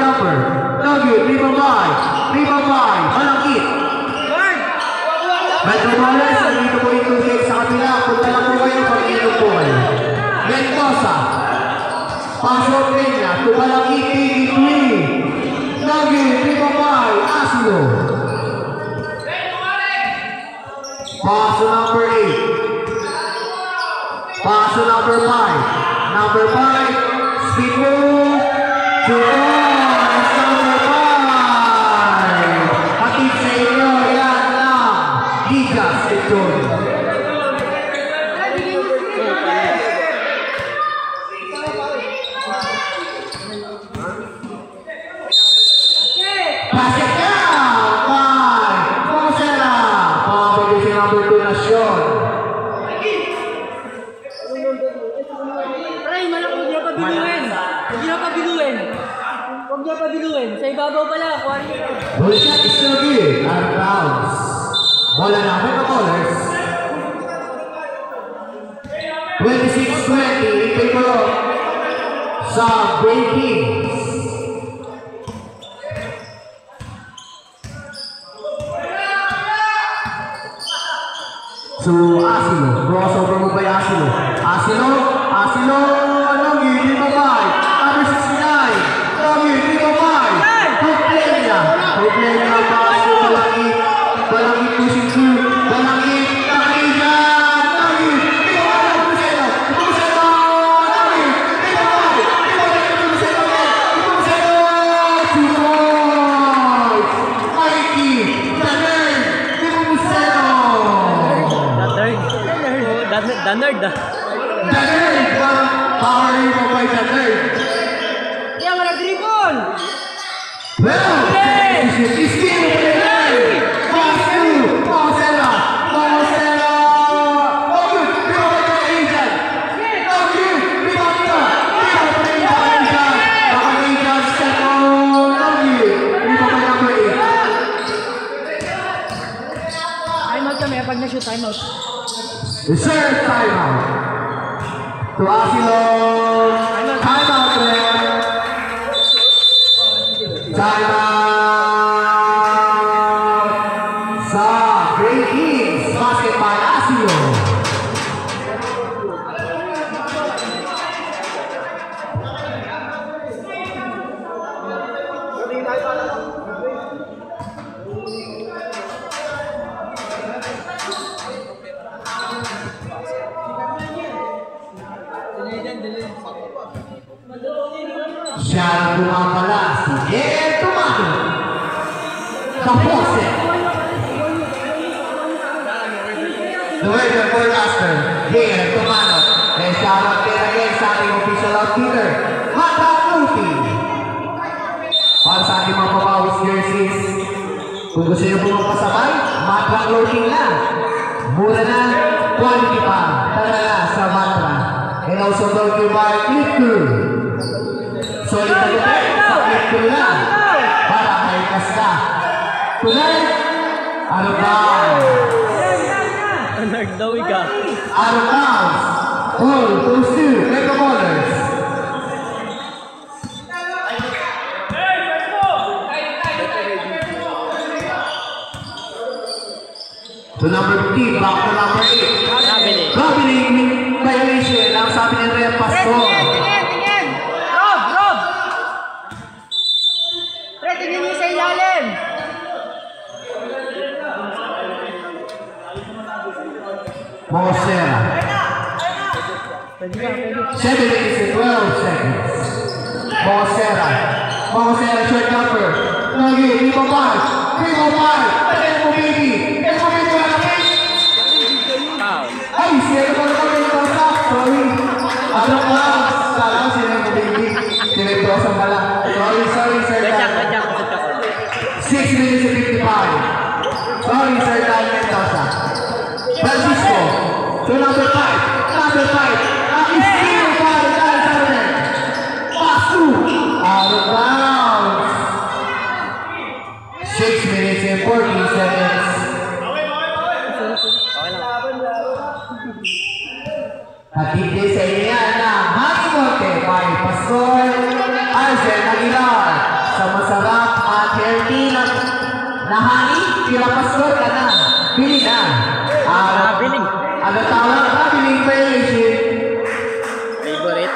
jumper. Nugget, rebound by Malangkit. Metro Ballers, nandito po yung tubig sa kabila. Punta lang po kayo pag inom po kayo. Mendoza. Pasok Peña, Tumalangkit, Piggy 3. Nugget, rebound by Asilo. Paso number 8. Paso number 5. Number 5. Speed move. That's number 5. Hatid sa inyo. Yan lang. Gigas Victor. Basket down by Mosera. Pabalik si number 2 na Sean. Huwag niya pabiluin. Sa ibabaw pala. Ball shot is still good. Out of bounds. Bola na for the Ballers. 26-20 in favor of sa Breakings. So Asilo. Crossover mo by Asilo. Asilo. Anong hindi mo ba? Number 69. Problema baso Balangit pushing through. Balangit nakailan. Balangit. The nerd. Power mo by the nerd. Kaya wala dribble. Well, is still pass through. Mosera. Oh, good. Rebound by Asian. Oh, good. Rebound by Asian. Asian second. Oh, good. Rebound by number 8. Timeout kami pag na-shoot timeout. Reserve timeout. To Asilo. Timeout there. Timeout. Sa Breakings. Basket by Asilo. Siya ang pumapala si Ed Tomato. Kapose. The weather forecaster, Ed Tomato. And shout out there again sa ating official outfielder, Matakuti. Para sa ating mga papawis jerseys, kung gusto nyo po magpasabay, Matra clothing lang. Mura na, quality pa. Tara na sa Matra. And also brought to you by Clip Crew. Solid na gupit sa Clip Crew lang. Para kay Kasta. Tonight, out of bounds. Nerd daw ika. Out of bounds. Ball goes to Metro Ballers. To number 15, back to number 8. Gabiling violation. Ang sabi ni Rhea Pastor. Tingin! Rob! Tingin niyo sa ilalim. Mosera. 7 minutes and 12 seconds. Mosera, short jumper. Nagi, rebound by. Tagay mo baby. Ay, siya na pala kami ito sa. Sorry. Ano ka? Kala ko sila mo baby. Sinagdosan pala. Sorry, sir. 6 minutes and 55. Sorry, sir. Dahil Mendoza. Francisco. To number 5. Still by Dahil Sarner. Pass through. Out of bounds. 6 minutes and 40 seconds. Hatid din sa inyo na Honey Monte by Pastor Arzen Aguilar sa Pastor ka na. Bili na. Biling. Ano tawag ka? Biling violation. Favorite.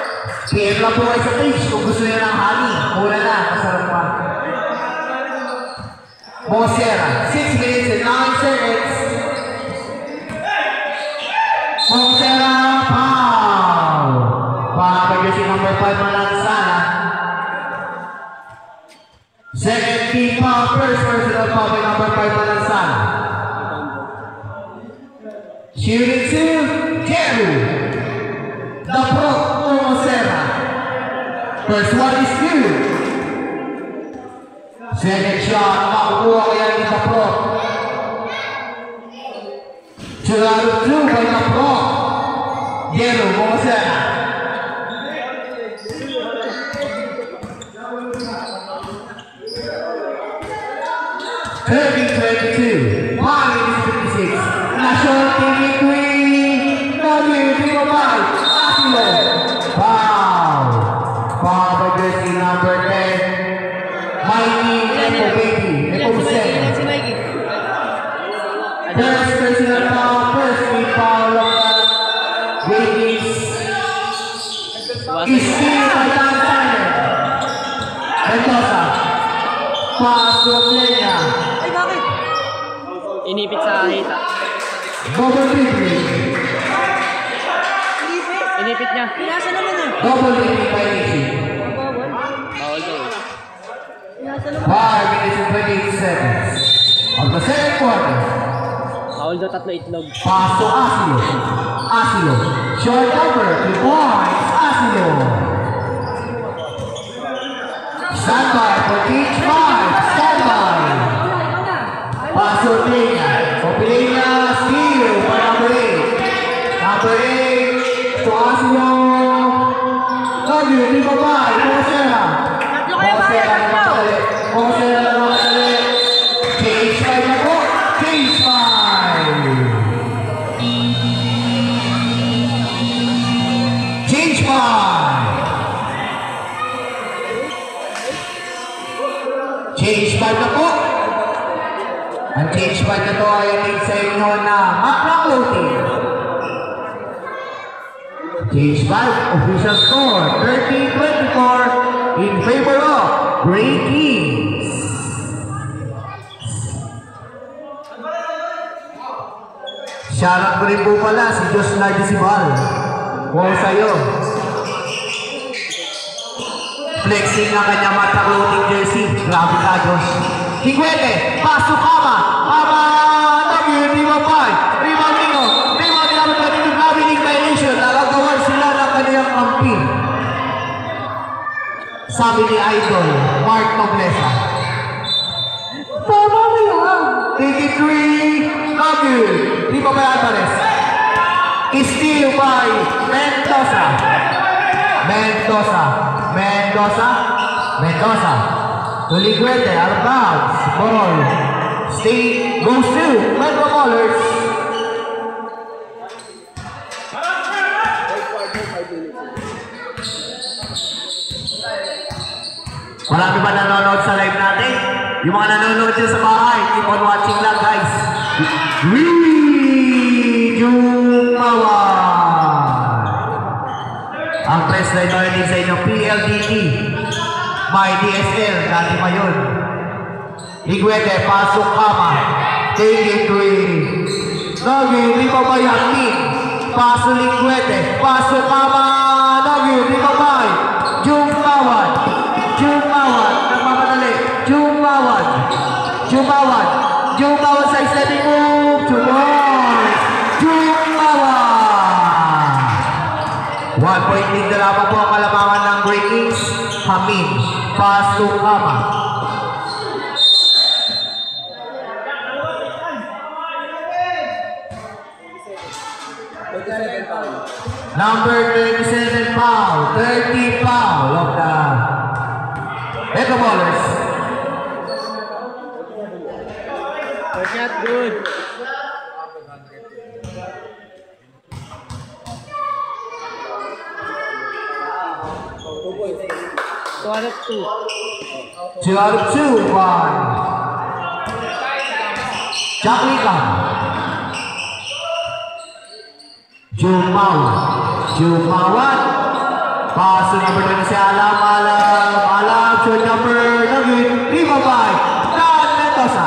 PM lang po kayo sa page kung gusto niya ng honey. Mura na. Masarap pa. Mosera. 6 minutes and 9 seconds. Mosera. Foul. Pakagyo si number 5 Malansana. Second team foul. First personal foul by number 5 Malansana. Shooting to Jeru. The pro Mosera. First one is good. Second shot, makukuha kaya ni the pro. 2 out of 2 by the pro. Jeru, Mosera. Turning 22, 56. National TV 3, W5, Asilo. Foul. Foul by jersey number 10, Mikey Epo Baby, Epo Sen. First personal foul, first free foul of the Babies. Is still by Dan Simon. Mendoza. Pass to Playa. Ay, bakit? Inipit sa hita. Double dribble. Inipit niya. Pinasa naman ah. Double dribble by Nishi. Bawal daw. Pinasa naman. 5 minutes and 28 seconds. Of the second quarter. Bawal daw, 3 itlog. Pass to Asilo. Asilo. Short cover. 3 points. Asilo. Standby for each 5. Standby. Pass to Playa. Playa steal for number 8. Number 8 to Asilo. W, 3-5. Mosera. Mosera naman. Change 5 na po. Change 5. Change 5. Change 5 na po. Ang change 5 na to ay ating sa inyo na Macron Loading. Change 5, official score, 30-24 in favor of Gray Kings. Shoutout ko rin po pala si Diyos Lardy Sibal. Wow sa'yo. Flexing ang kanyang Macron Loading jersey. Grabe ka, Diyos. Higuete, pasok Kama. Kama, W-5. Rebound Nino. Rebound naman pa dito. Grabe violation. Nagagawan sila ng kanyang kampi. Sabi ni Idol, Mark Noblesa. Tama mo yan. 83, W. Di ba ba Alvarez? Steal by Mendoza. Mendoza. Mendoza. Mendoza. To Liguete, out of bounds. Ball. Stay, goes to Metro Ballers. Marami ba nanonood sa live natin? Yung mga nanonood dyan sa bahay, keep on watching lang guys. Jumawan. Ang press line natin sa inyo, PLDT. May DSL, dati pa yun. Higuete, pasok Kama. Take it to Nagi, di ba ba yakin? Pasok Higuete, pasok Kama. Nagi, di ba ba? Jumawan. Jumawan, nagmamadali. Jumawan. Jumawan. Jumawan sa stepping move. Jumawan. Jumawan. 1 point lead na lamang po ang kalamangan ng Gray Kings. Hamid. Pasok Kama. Number 37 foul, 30 foul of the Metro Ballers. First shot, good. Two out of 2. 2 out of 2, 1. Chaklikan. Jumawan. Pass to number 20 si Alam. Short number Nagin. Ribabay. Dan Mendoza.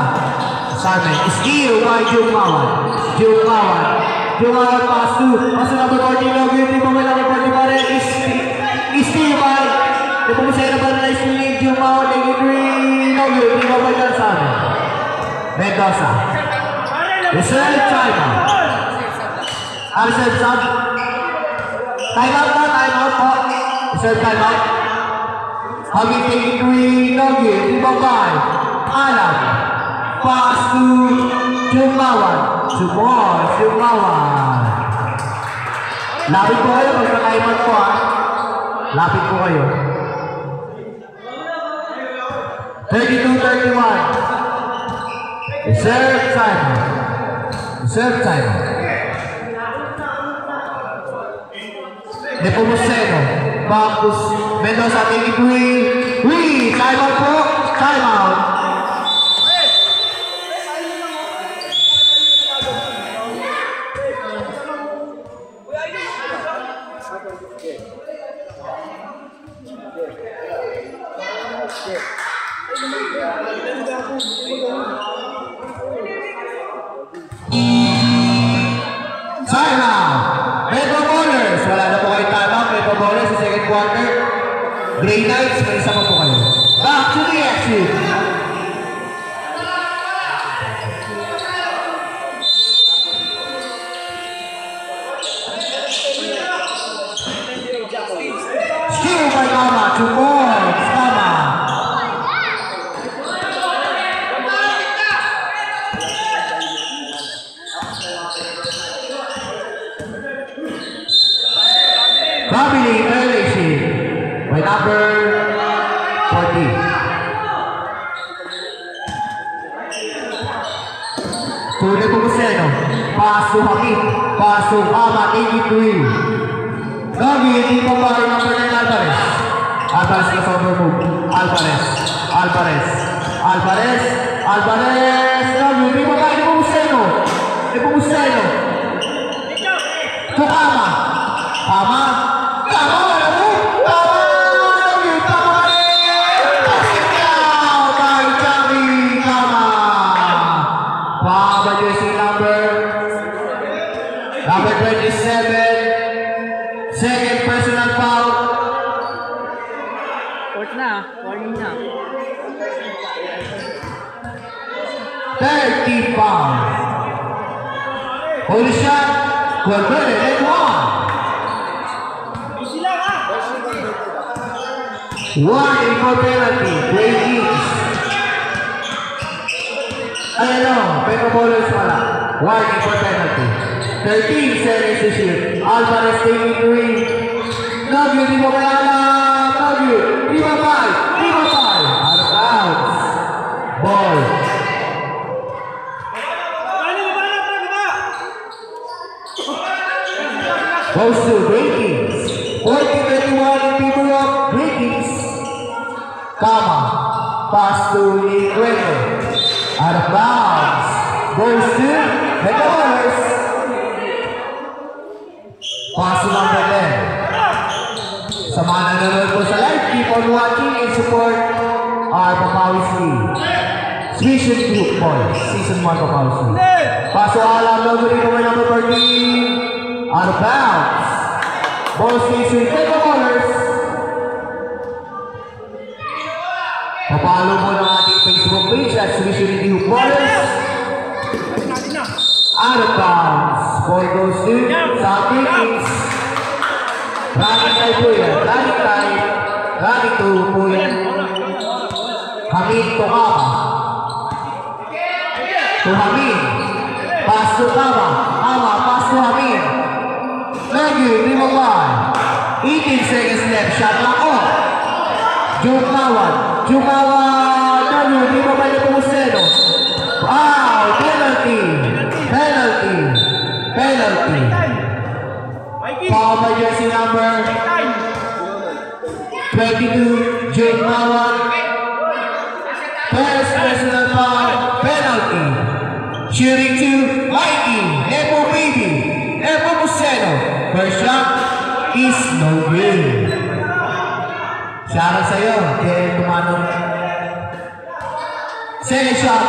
Sarmen. Steal by Jumawan. Pass to number 40 Nagin. Ribabay number 40 pa rin. Steal by. Napumusay na ba na steal Jumawan. Nagin. Ribabay dan Sarmen. Mendoza. Reserve timeout. Reserve sub. Timeout po. Reserve timeout. Having taken 3, Nugget, Ribabay, Alam, pass to Jumawan. Lapit po kayo, magka-timeout po ha. Lapit po kayo. 32-31. Reserve timeout. Nepomuceno, Bacchus, Mendoza taking 3, timeout po, timeout. Grey Knights, may isa pa po kayo. Back to the action. Steal by Kama, 2 points, Kama. Family, relation. By number 40. To Nepomuceno. Pass to Hamid. Pass to Ama, 83. Gabi, hindi pa ba number 9 Alvarez. Alvarez na over move. Alvarez. Gabi, hindi pa ba Nepomuceno. To Ama. Number 27, second personal foul. Warning na. 30 foul. Holy shot, converted and 1. Warning for penalty, Grey Knights. Paper bowlers wala. Warning for penalty. 13 seconds to shoot. Alvarez taking 3. Nugget, Ribabay. Out of bounds. Ball. Goes to Grey Knights. 40-31 in favor of Grey Knights. Kama. Pass to Nicueto. Out of bounds. Goes to the Bowlers. Pass to number 10. Sa mga nanonood po sa live, keep on watching and support our Papawis League. Switching Group Boys, Season 1 Papawis League. Pass to Alam, nobody number 13. Out of bounds. Ball stays with the Bowlers. Papalo mo ng ating Facebook page at Switching Group Boys. Out of bounds. Ball goes to South Kings. Running tayo po yan. Running to po yan. Hamid to Kama. To Hamid. Pass to Kama. Pass to Hamid. Nugget, Ribabay. 18 seconds left. Shot lang off. Jumawan. Nugget, Ribabay na Nepomuceno. Wow! Penalty. Foul by jersey number 22, Jumawan. First personal foul, penalty. Shooting to Mikey, Epo Baby, Epo Museno. First shot is no good. Shoutout sa'yo, kaya tumanong. Second shot,